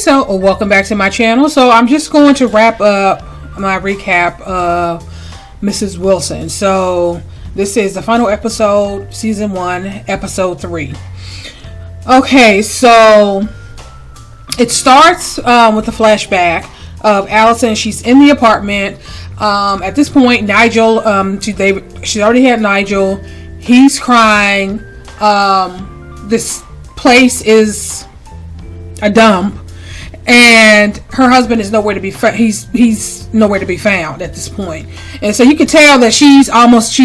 So welcome back to my channel. So I'm just going to wrap up my recap of Mrs. Wilson. So this is the final episode, season 1, episode 3. Okay, so it starts with a flashback of Alison. She's in the apartment. At this point, Nigel, she already had Nigel. He's crying. This place is a dump, and her husband is nowhere to be he's nowhere to be found at this point. And so you can tell that she's almost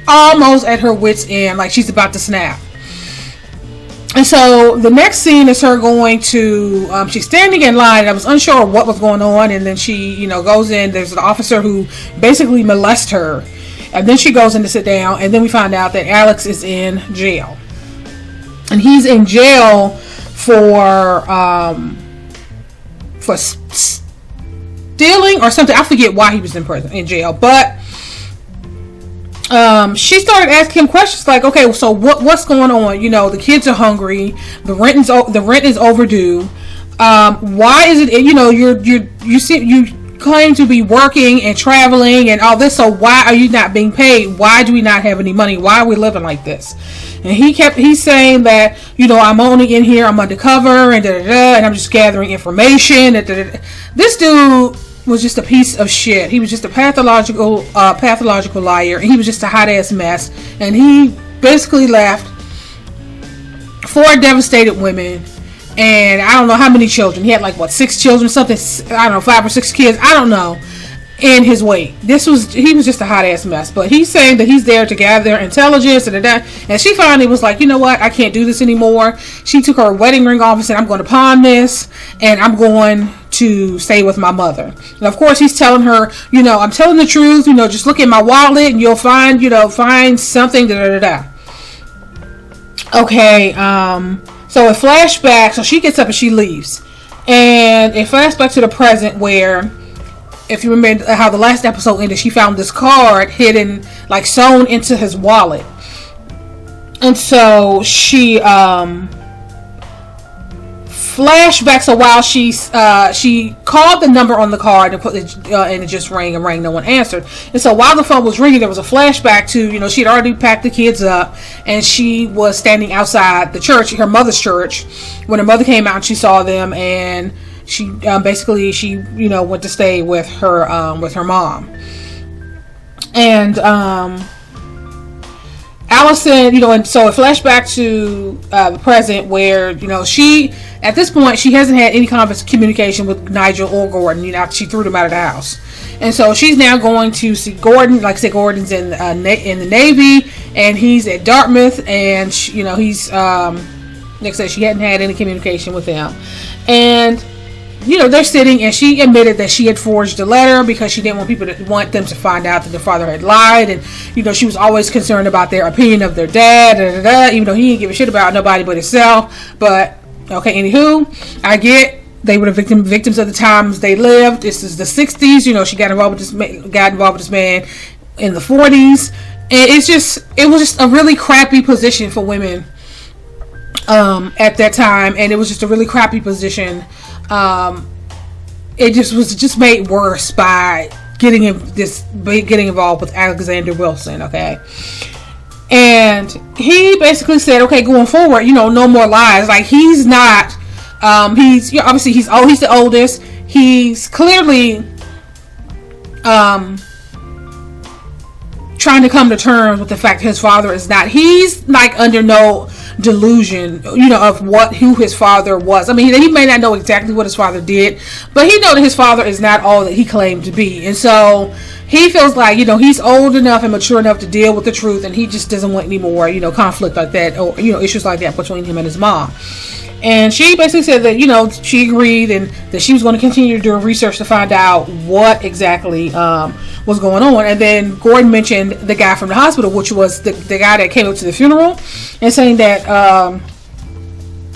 at her wit's end, like she's about to snap. And so the next scene is her going to she's standing in line. I was unsure what was going on, and then she goes in. There's an officer who basically molests her, and then she goes in to sit down, and then we find out that Alex is in jail, and he's in jail for stealing or something. I forget why he was in jail, but she started asking him questions like, okay, so what's going on? The kids are hungry, the rent is overdue. Why is it, you claim to be working and traveling and all this, so why are you not being paid? Why do we not have any money? Why are we living like this? And he's saying that, I'm only in here, I'm undercover, and and I'm just gathering information. This dude was just a piece of shit. He was just a pathological liar, and he was just a hot ass mess. And he basically left 4 devastated women, and I don't know how many children. He had 6 children, something, I don't know, 5 or 6 kids, I don't know, in his wake. He was just a hot ass mess. But he's saying that he's there to gather intelligence and she finally was like, you know what, I can't do this anymore. She took her wedding ring off and said, I'm going to pawn this, and I'm going to stay with my mother. And of course he's telling her, I'm telling the truth, just look at my wallet and you'll find something, Okay, so it flashback, so she gets up and she leaves. And it flashback to the present where, if you remember how the last episode ended, she found this card hidden, sewn into his wallet. And so she flashback. So while she called the number on the card and put it, and it just rang and rang, no one answered. And so while the phone was ringing, there was a flashback to, she had already packed the kids up, and she was standing outside the church, her mother's church, when her mother came out and she saw them, and she basically went to stay with her mom. And Alison, and so it flashed back to the present where she, at this point, she hasn't had any kind of communication with Nigel or Gordon. She threw them out of the house, and so she's now going to see Gordon. Like I said, Gordon's in the Navy, and he's at Dartmouth, and he's like I said, she hadn't had any communication with him, and they're sitting, and she admitted that she had forged a letter because she didn't want them to find out that their father had lied, and she was always concerned about their opinion of their dad, even though he didn't give a shit about nobody but himself. But okay, anywho, I get they were the victims of the times they lived. This is the 60s. She got involved with this man in the 40s, and it was just a really crappy position for women at that time, and it was just a really crappy position. It was made worse by getting involved with Alexander Wilson. Okay, and he basically said, okay, going forward, no more lies. He's not. He's obviously he's the oldest. He's clearly trying to come to terms with the fact that his father is not. He's under no delusion, of who his father was. I mean, he may not know exactly what his father did, but he knows that his father is not all that he claimed to be. And so he feels like, he's old enough and mature enough to deal with the truth, and he just doesn't want any more, conflict like that, or, issues like that between him and his mom. And she basically said that, she agreed, and that she was going to continue to do research to find out what exactly was going on. And then Gordon mentioned the guy from the hospital, which was the guy that came up to the funeral, and saying that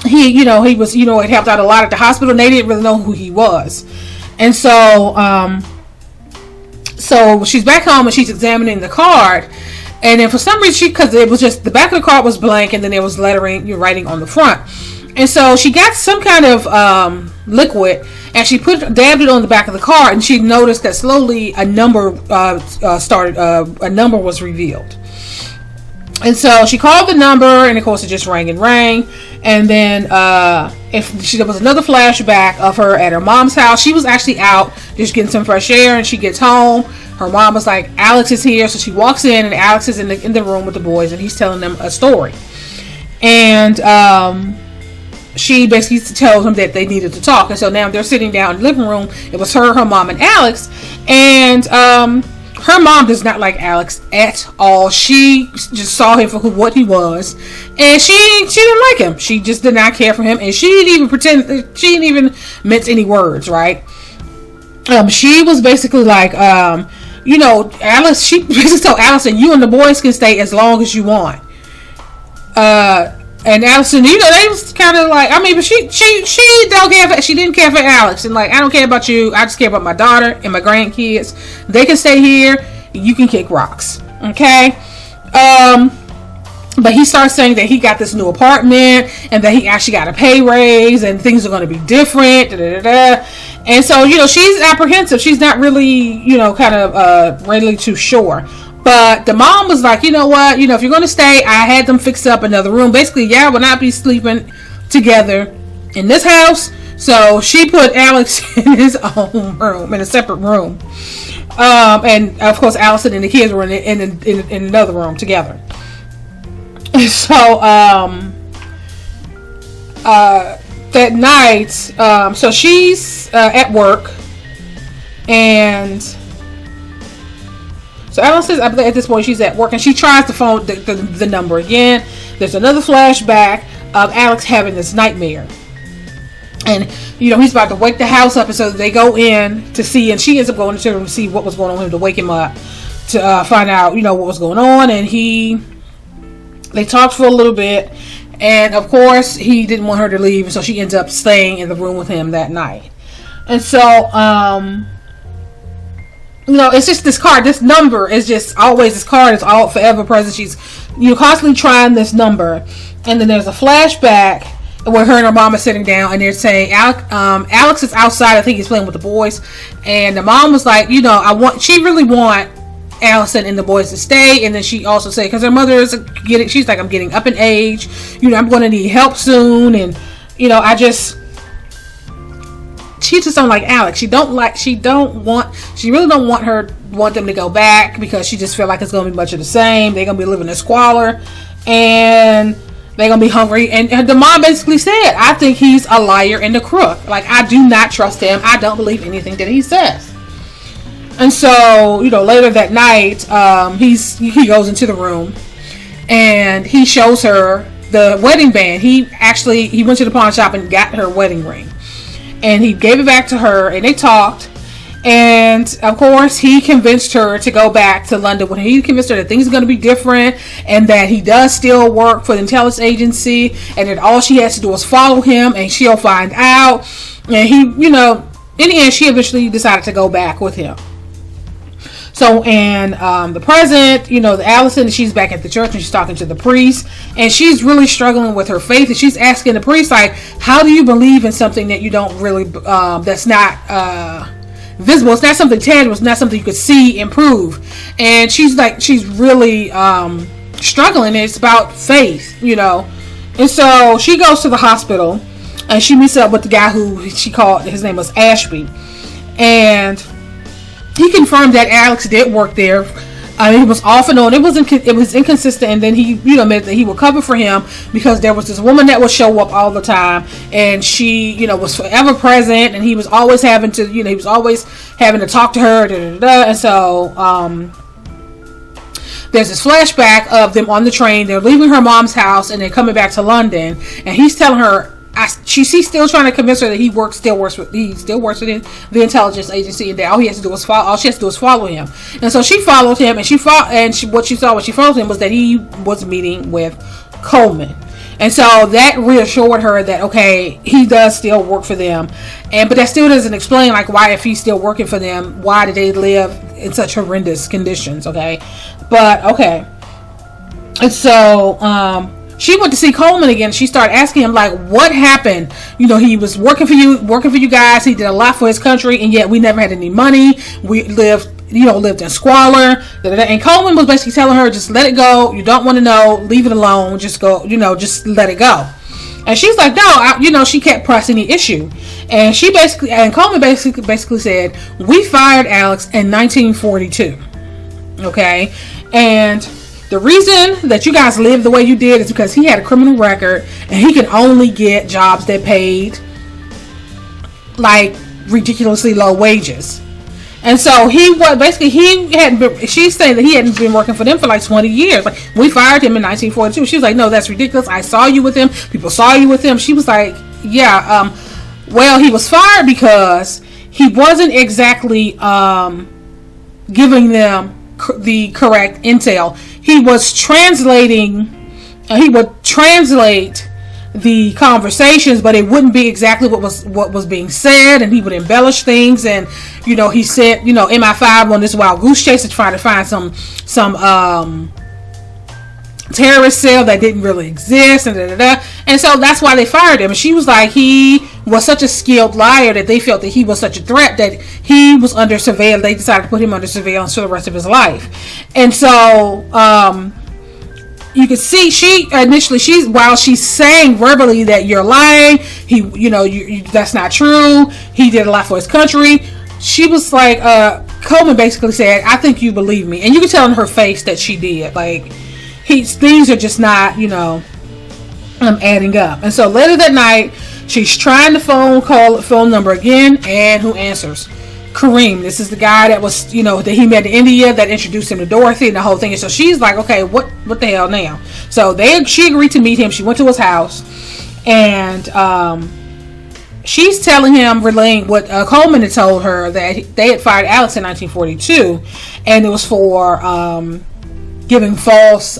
he was, it helped out a lot at the hospital, and they didn't really know who he was. And so she's back home, and she's examining the card, and then for some reason, because it was just the back of the card was blank, and then there was writing on the front. And so she got some kind of liquid, and she dabbed it on the back of the car, and she noticed that slowly a number a number was revealed. And so she called the number, and of course it just rang and rang. And then there was another flashback of her at her mom's house. She was actually out just getting some fresh air, and she gets home. Her mom was like, Alex is here. So she walks in, and Alex is in the room with the boys, and he's telling them a story. And she basically tells them that they needed to talk. And so now they're sitting down in the living room. It was her mom, and Alex. And her mom does not like Alex at all. She just saw him for what he was, and she didn't like him. She just did not care for him, and she didn't even mince any words, right? She was basically like, Alice. She basically told Allison, "You and the boys can stay as long as you want." And Allison, they was kind of like, I mean, but she don't care. She didn't care for Alex, and like, I don't care about you. I just care about my daughter and my grandkids. They can stay here. You can kick rocks, okay? But he starts saying that he got this new apartment, and that he actually got a pay raise, and things are going to be different. And so, she's apprehensive. She's not really, kind of really too sure. But the mom was like, you know what? If you're going to stay, I had them fix up another room. Basically, yeah, we'll not be sleeping together in this house. So she put Alex in his own room, in a separate room. And of course, Allison and the kids were in another room together. So that night, so she's at work, and so Allison, I believe at this point she's at work, and she tries to phone the number again. There's another flashback of Alex having this nightmare, and he's about to wake the house up, and so they go in to see, and she ends up going into him to see what was going on with him, to wake him up to find out what was going on. And they talked for a little bit, and of course he didn't want her to leave, and so she ends up staying in the room with him that night. And so it's just this card. This number is just always, this card is all forever present. She's constantly trying this number. And then there's a flashback where her and her mom are sitting down, and they're saying Alex is outside. I think he's playing with the boys. And the mom was like, she really want Allison and the boys to stay. And then she also said, because her mother she's like, I'm getting up in age. I'm going to need help soon. And she just don't like Alex. She really don't want them to go back, because she just feel like it's gonna be much of the same. They're gonna be living in squalor, and they're gonna be hungry. And the mom basically said, I think he's a liar and a crook. Like, I do not trust him. I don't believe anything that he says. And so, later that night, he goes into the room, and he shows her the wedding band. He went to the pawn shop and got her wedding ring. And he gave it back to her, and they talked. And of course, he convinced her to go back to London. When he convinced her that things are going to be different, and that he does still work for the intelligence agency, and that all she has to do is follow him, and she'll find out. And he, in the end, she eventually decided to go back with him. So, and the present, the Allison, she's back at the church, and she's talking to the priest, and she's really struggling with her faith, and she's asking the priest, like, how do you believe in something that you don't really, that's not visible? It's not something tangible. It's not something you could see and prove. And she's really struggling. It's about faith, And so she goes to the hospital, and she meets up with the guy who she called, his name was Ashby, and he confirmed that Alex did work there. He was off and on. It was inconsistent, and then he, meant that he would cover for him, because there was this woman that would show up all the time, and she, was forever present, and he was always having to, talk to her, and so, there's this flashback of them on the train. They're leaving her mom's house, and they're coming back to London, and he's telling her, she's still trying to convince her that he still works with the intelligence agency, and that all she has to do is follow him. And so she followed him, and what she saw when she followed him was that he was meeting with Coleman. And so that reassured her that, okay, he does still work for them. But that still doesn't explain, like, why, if he's still working for them, why did they live in such horrendous conditions, okay? But, okay. And so, she went to see Coleman again. She started asking him, like, what happened? You know, he was working for you guys. He did a lot for his country, and yet we never had any money. We lived in squalor. And Coleman was basically telling her, just let it go. You don't want to know. Leave it alone. Just go, just let it go. And she's like, no, she kept pressing the issue. And Coleman basically said, we fired Alex in 1942. Okay? And the reason that you guys lived the way you did is because he had a criminal record and he could only get jobs that paid like ridiculously low wages. And so she's saying that he hadn't been working for them for like 20 years. Like, we fired him in 1942. She was like, no, that's ridiculous. I saw you with him. People saw you with him. She was like, yeah, well, he was fired because he wasn't exactly giving them the correct intel. He was he would translate the conversations, but it wouldn't be exactly what was being said, and he would embellish things. And he said, MI5 on this wild goose chase to try to find some terrorist cell that didn't really exist, and so that's why they fired him. And she was like, he was such a skilled liar that they felt that he was such a threat that he was under surveillance. They decided to put him under surveillance for the rest of his life. And so you could see while she's saying verbally that you're lying, that's not true, he did a lot for his country, she was like, Coleman basically said, I think you believe me. And you could tell in her face that she did. Like, things are just not, adding up. And so later that night, she's trying to call the phone number again, and who answers? Kareem. This is the guy that was, that he met in India, that introduced him to Dorothy and the whole thing. And so she's like, okay, what the hell now? So she agreed to meet him. She went to his house, and she's telling him, relaying what Coleman had told her, that they had fired Alex in 1942, and it was for giving false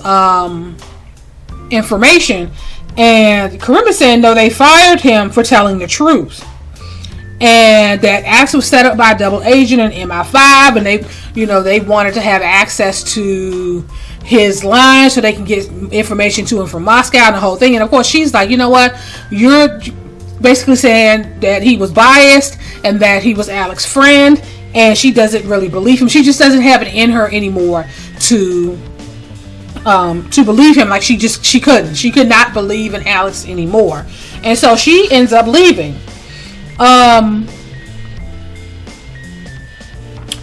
information. And Kareem said, no, they fired him for telling the truth. And that Alex was set up by a double agent in MI5, and they wanted to have access to his line so they can get information to him from Moscow and the whole thing. And of course, she's like, you know what? You're basically saying that he was biased and that he was Alex's friend, and she doesn't really believe him. She just doesn't have it in her anymore to believe him. Like, she could not believe in Alex anymore. And so she ends up leaving. Look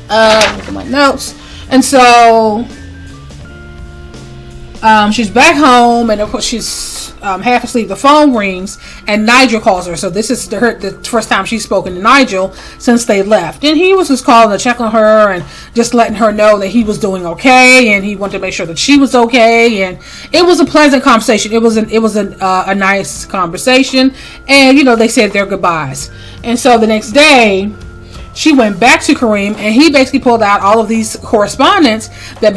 at my notes. And so she's back home, and of course she's half asleep. The phone rings, and Nigel calls her. So this is the first time she's spoken to Nigel since they left. And he was just calling to check on her and just letting her know that he was doing okay, and he wanted to make sure that she was okay. And it was a pleasant conversation. It was a nice conversation, and they said their goodbyes. And so the next day, she went back to Kareem, and he basically pulled out all of these correspondence that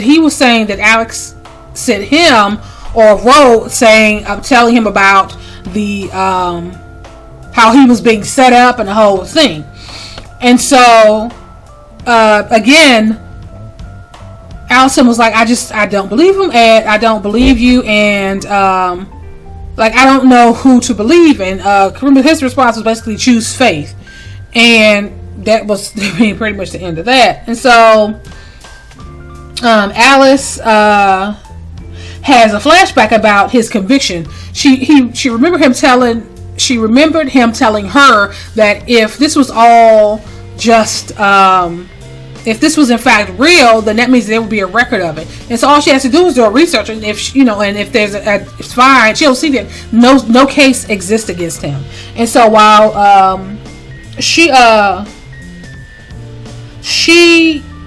he was saying that Alex sent him or wrote, telling him about the how he was being set up and the whole thing. And so again, Alison was like, I don't believe him, and I don't believe you, and I don't know who to believe. And his response was basically choose faith, and that was pretty much the end of that. And so Alice has a flashback about his conviction. She remembered him telling her that if this was all just if this was in fact real, then that means there would be a record of it. And so all she has to do is do a research, and if there's it's fine, she'll see that no case exists against him. And so while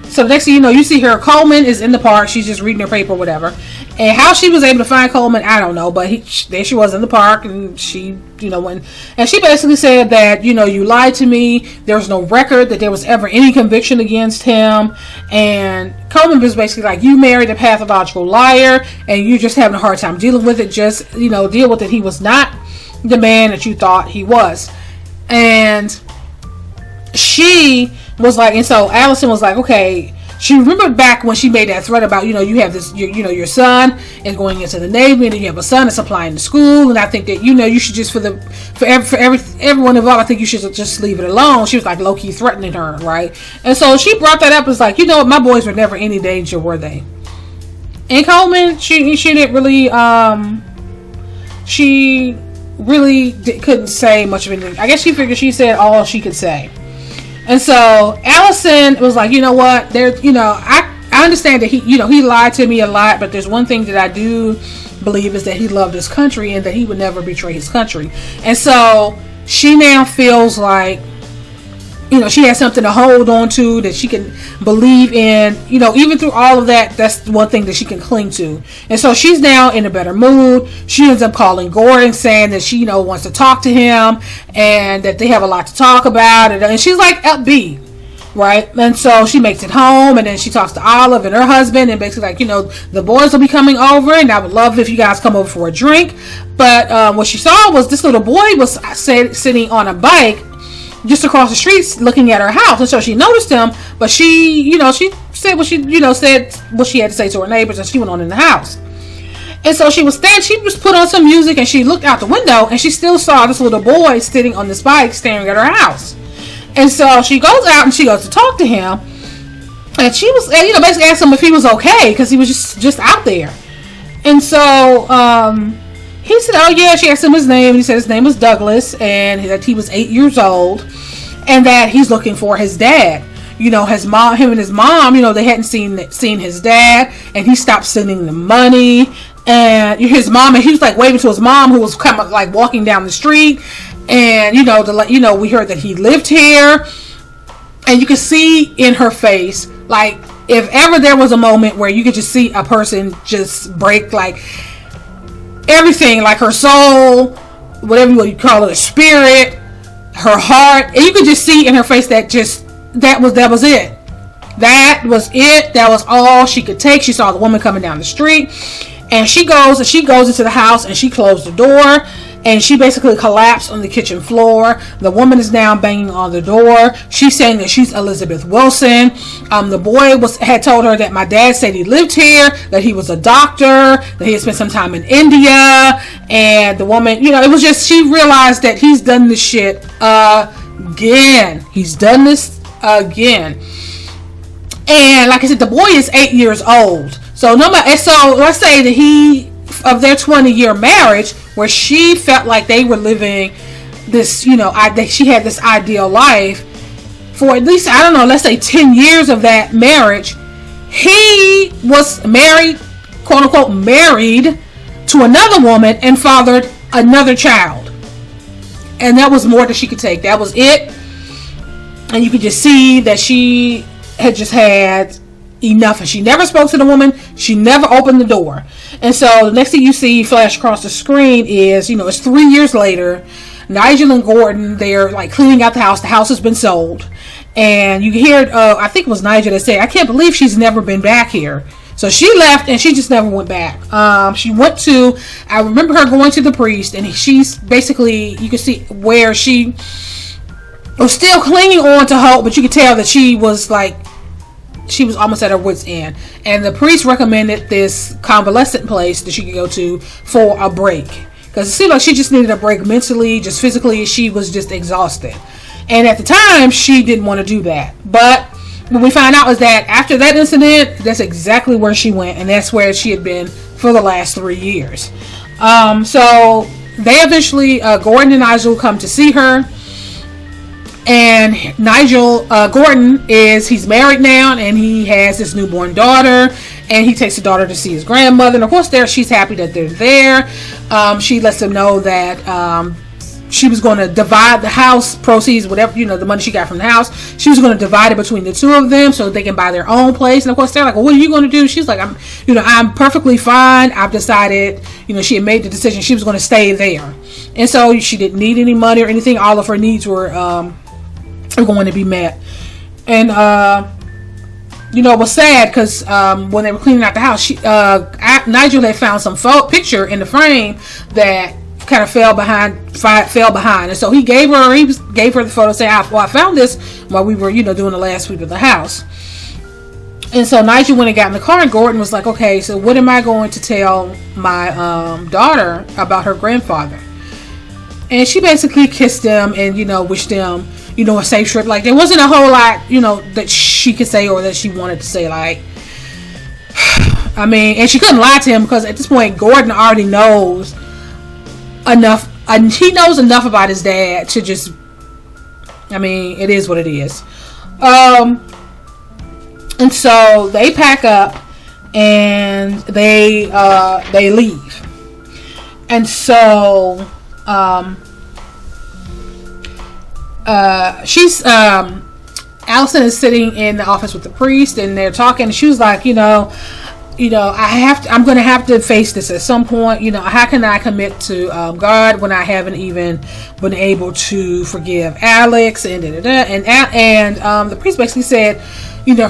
so the next thing you see her, Coleman is in the park. She's just reading her paper or whatever. And how she was able to find Coleman, I don't know. But there she was in the park, and she, went. And she basically said that, you lied to me. There was no record that there was ever any conviction against him. And Coleman was basically like, you married a pathological liar, and you're just having a hard time dealing with it. Just, deal with it. He was not the man that you thought he was. And she was like, and so Alison was like, okay, she remembered back when she made that threat about, you have this, your son is going into the Navy, and then you have a son that's applying to school, and I think that, you should just, everyone involved, I think you should just leave it alone. She was like low-key threatening her, right? And so she brought that up as like, my boys were never any danger, were they? And Coleman, she didn't really, couldn't say much of anything. I guess she figured she said all she could say. And so Alison was like, you know what? I understand that he lied to me a lot, but there's one thing that I do believe is that he loved his country and that he would never betray his country. And so she now feels like, she has something to hold on to, that she can believe in, even through all of that. That's one thing that she can cling to. And so she's now in a better mood. She ends up calling Gordon, saying that she, wants to talk to him and that they have a lot to talk about. And she's like upbeat, right? And so she makes it home, and then she talks to Olive and her husband, and basically like, the boys will be coming over, and I would love if you guys come over for a drink. But what she saw was this little boy was sitting on a bike just across the street looking at her house. And so she noticed him, but she said what she had to say to her neighbors, and she went on in the house. And so she was put on some music, and she looked out the window, and she still saw this little boy sitting on this bike staring at her house. And so she goes out and she goes to talk to him, and she was, basically asked him if he was okay, because he was just out there. And so he said, oh yeah, she asked him his name, and he said his name was Douglas, and that he was 8 years old, and that he's looking for his dad. Him and his mom, they hadn't seen his dad, and he stopped sending them money. And his mom, and he was like waving to his mom, who was kind of like walking down the street, and we heard that he lived here, and you could see in her face, like, if ever there was a moment where you could just see a person just break, like, everything, like her soul, whatever you call it, her spirit, her heart, and you could just see in her face that was it. That was it. That was all she could take. She saw the woman coming down the street, and she goes into the house, and she closed the door, and she basically collapsed on the kitchen floor. The woman is now banging on the door. She's saying that she's Elizabeth Wilson. The boy had told her that my dad said he lived here, that he was a doctor, that he had spent some time in India. And the woman, it was just, she realized that he's done this shit again. He's done this again. And like I said, the boy is 8 years old. So let's say that of their 20-year marriage, where she felt like they were living this, she had this ideal life for at least, I don't know, let's say 10 years of that marriage. He was married, quote unquote, married to another woman and fathered another child. And that was more than she could take. That was it. And you could just see that she had just had enough, and she never spoke to the woman. She never opened the door. And so the next thing you see flash across the screen is, it's 3 years later. Nigel and Gordon, they're like cleaning out the house. The house has been sold, and you hear, I think it was Nigel that said, I can't believe she's never been back here. So she left, and she just never went back. I remember her going to the priest, and she's basically, you can see where she was still clinging on to hope, but you could tell that she was almost at her wit's end. And the priest recommended this convalescent place that she could go to for a break, because it seemed like she just needed a break mentally, just physically. She was just exhausted. And at the time, she didn't want to do that. But what we find out is that after that incident, that's exactly where she went, and that's where she had been for the last 3 years. So they eventually, Gordon and Nigel come to see her. And Gordon he's married now, and he has this newborn daughter, and he takes the daughter to see his grandmother. And of course, she's happy that they're there. She lets them know that she was going to divide the house proceeds, whatever, the money she got from the house. She was going to divide it between the two of them so they can buy their own place. And of course, they're like, well, what are you going to do? She's like, I'm perfectly fine. I've decided, she had made the decision. She was going to stay there. And so she didn't need any money or anything. All of her needs were going to be met. And it was sad because when they were cleaning out the house, Nigel had found some picture in the frame that kind of fell behind, and so he gave her the photo, saying, I found this while we were doing the last sweep of the house. And so Nigel went and got in the car, and Gordon was like, okay, so what am I going to tell my daughter about her grandfather? And she basically kissed them and, wished them, a safe trip. Like, there wasn't a whole lot, that she could say or that she wanted to say. Like, I mean, and she couldn't lie to him because at this point, Gordon already knows enough. And he knows enough about his dad to just, I mean, it is what it is. And so they pack up and they leave. And so Alison is sitting in the office with the priest, and they're talking, and she was like, I'm going to have to face this at some point. How can I commit to God when I haven't even been able to forgive Alex and the priest basically said,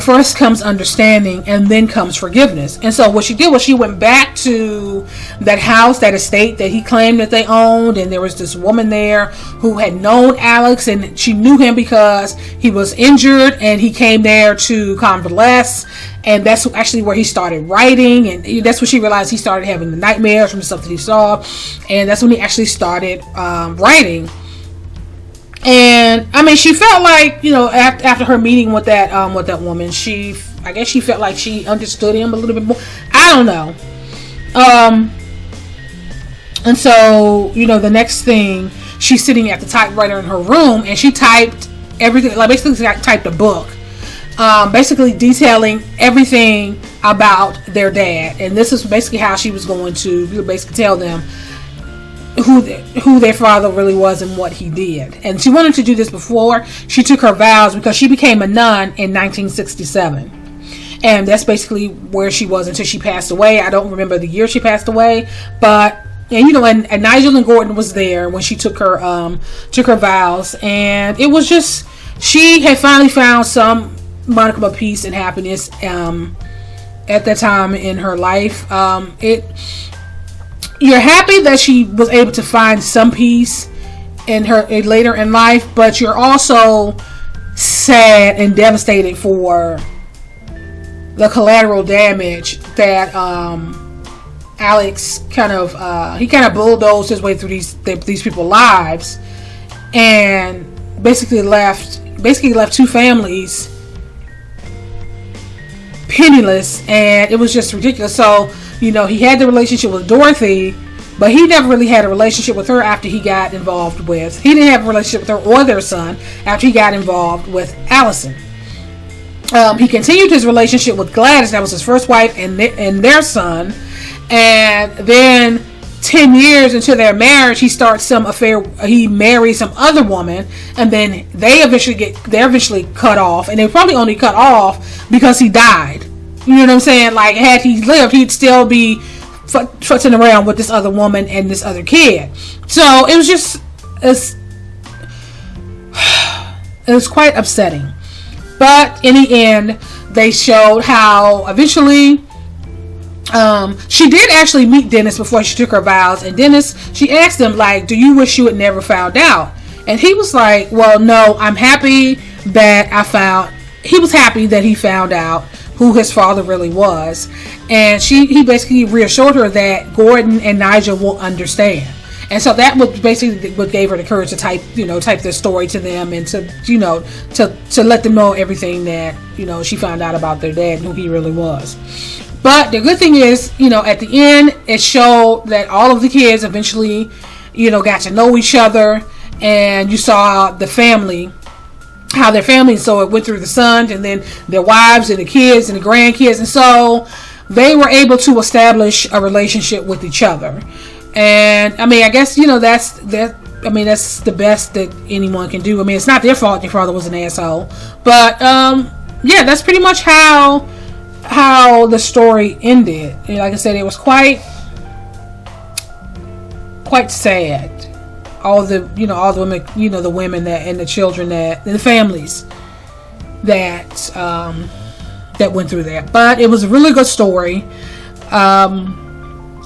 first comes understanding and then comes forgiveness. And so what she did was she went back to that house, that estate that he claimed that they owned, and there was this woman there who had known Alex, and she knew him because he was injured and he came there to convalesce, and that's actually where he started writing, and that's when she realized he started having the nightmares from the stuff that he saw, and that's when he actually started writing. And I mean, she felt like, after her meeting with that woman, I guess she felt like she understood him a little bit more. I don't know. And so, the next thing, she's sitting at the typewriter in her room, and she typed everything, like basically typed a book, basically detailing everything about their dad. And this is basically how she was going to basically tell them who their father really was and what he did. And she wanted to do this before she took her vows, because she became a nun in 1967, and that's basically where she was until she passed away. I don't remember the year she passed away, but and Nigel and Gordon was there when she took her vows, and it was just, she had finally found some modicum of peace and happiness at that time in her life. You're happy that she was able to find some peace in her later in life, but you're also sad and devastated for the collateral damage that Alex kind of bulldozed his way through these people's lives, and basically left two families penniless, and it was just ridiculous. So he had the relationship with Dorothy, but he never really had a relationship with her after he got involved with, he didn't have a relationship with her or their son after he got involved with Alison. He continued his relationship with Gladys, that was his first wife, and their son, and then 10 years into their marriage, he starts some affair. He marries some other woman, and then they're eventually cut off, and they probably only cut off because he died. You know what I'm saying? Like, had he lived, he'd still be futzing around with this other woman and this other kid. So it was just, it was quite upsetting. But in the end, they showed how eventually she did actually meet Dennis before she took her vows. And Dennis, she asked him, like, do you wish you had never found out? And he was like, well, no, I'm happy that he was happy that he found out who his father really was. And he basically reassured her that Gordon and Nigel will understand. And so that was basically what gave her the courage to type this story to them, and to let them know everything that, she found out about their dad and who he really was. But the good thing is, at the end, it showed that all of the kids eventually, got to know each other, and you saw the family, how their family, so it went through the sons and then their wives and the kids and the grandkids, and so they were able to establish a relationship with each other. And I mean, I guess that's the best that anyone can do. I mean, it's not their fault their father was an asshole, but yeah, that's pretty much how the story ended. And like I said, it was quite sad. All the women, the women that, and the children and the families that went through that. But it was a really good story.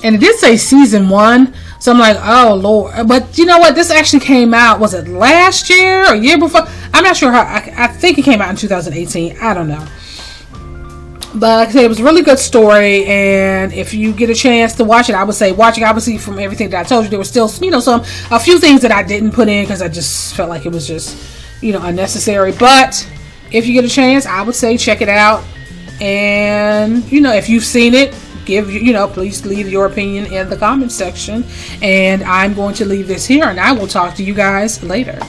And it did say season 1, so I'm like, oh Lord. But you know what? This actually came out, was it last year or year before? I'm not sure how. I think it came out in 2018. I don't know. But like I said, it was a really good story, and if you get a chance to watch it, I would say watch it. Obviously, from everything that I told you, there was still, a few things that I didn't put in because I just felt like it was just, unnecessary. But if you get a chance, I would say check it out. And, if you've seen it, please leave your opinion in the comment section. And I'm going to leave this here, and I will talk to you guys later.